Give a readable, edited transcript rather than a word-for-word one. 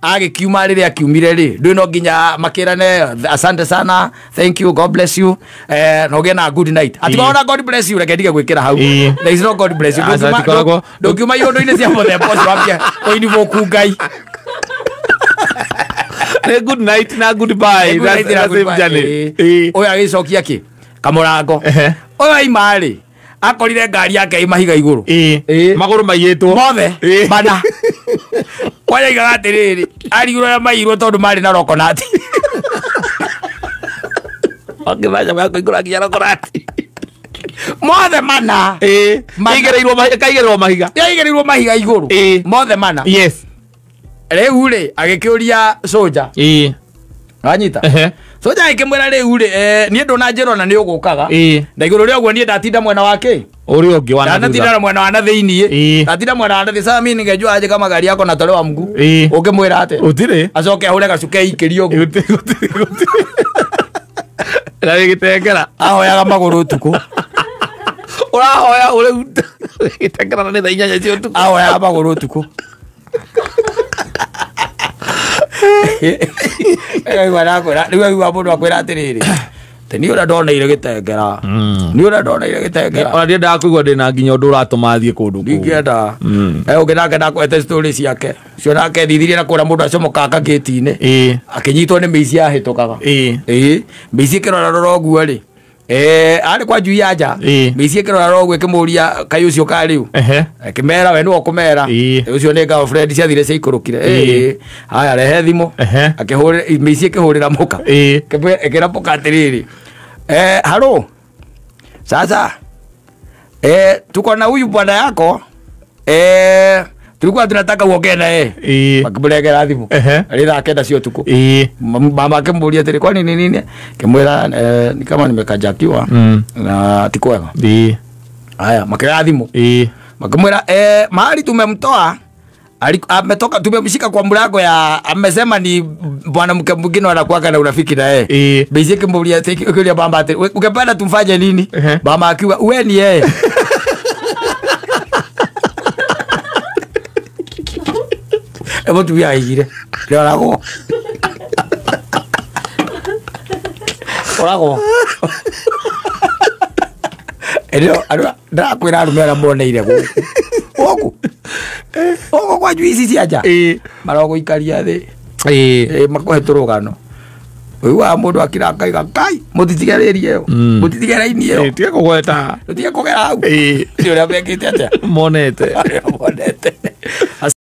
agikiuma riria kiumire ri ndu no nginya makirane asante sana, thank you, God bless you, no gena good night. Atibaona God bless you reke dige gwikira hau. There is no God bless you. Ndukiuma indo-ini cia muthemba ucio wambia koinivoku Ngai. Good night na goodbye. That's the same journey. Oya gicokia ki kamurango oyo aimari akorire ngari yake imahiga iguru maguru maiyetwo mothe mana kwaya igaga atiriri ariguro ya mairwo tondu mari na rokonati okivaja mako igura nginya rokonati mothe mana kaigereirwo mahiga iguru mothe mana. Yes, riu ri agikiuria soja anyita soja ikimwira riu ri nie ndona njiro na ni ugukaga na iguru ri ogwo nie ndatinda mwena wake uri ungi wana ndatinda mwena wa na thiini ndatinda mwena wa na thi sasa mimi ningejua aje kama gari yako na tole wa mguu ukimwira ate utire acoke ahure gacuke ikirio gu na gitengera ahoyaga maguru utuku urahoya uri gitengera na ni inyanya cio utuku ahoyaga maguru utuku niwe mundu akwira atiriri ni ura ndoneire gitengera ni ura ndoneire gitengera ona ndienda kuigua ndina nginya undu uratuma thie kundu ngienda unginake ndakwete story ciake cio nake thithirie na kura mundu acomokaga gate-ini akinyitwo ni miici ahitukaga miici kirora roroguo ri ari kwa njui anja miici kirora roroguo kimuria kai ucio ka riu kimera we no kumera ucio ni girlfriend ciathire cia ikurukire haya rehe thimu akihurira miici kihurira muka kira muka atiriri halo sasa tuko na huyu bwana yako tulikuwa tunataka uongee naye akimlegera thimu alitha kenda cio tuko mama akimburia tiri kwani ni nini kimwira ni kama nimekajakiwa na tikwega haya makira thimu makimwira mahali tumemtoa ametoka tumemshika kwa mlango ya amesema ni bwana mke mwingine anakuaga na urafiki na yeye basi kimburia tiki bamba ati ukipenda tumfanye nini mama akiwa wewe ni yeye ebo tu ya igire leo orago elio nda kwira rumera moneire guku ogo kwa juici ciaja marogo ikaria thi makoheturugano uyu wa mundu akira kaiga kai mutitigeririe mutitigeraini yo tiga kugweta tiga kugera au ndio rabekite atia monete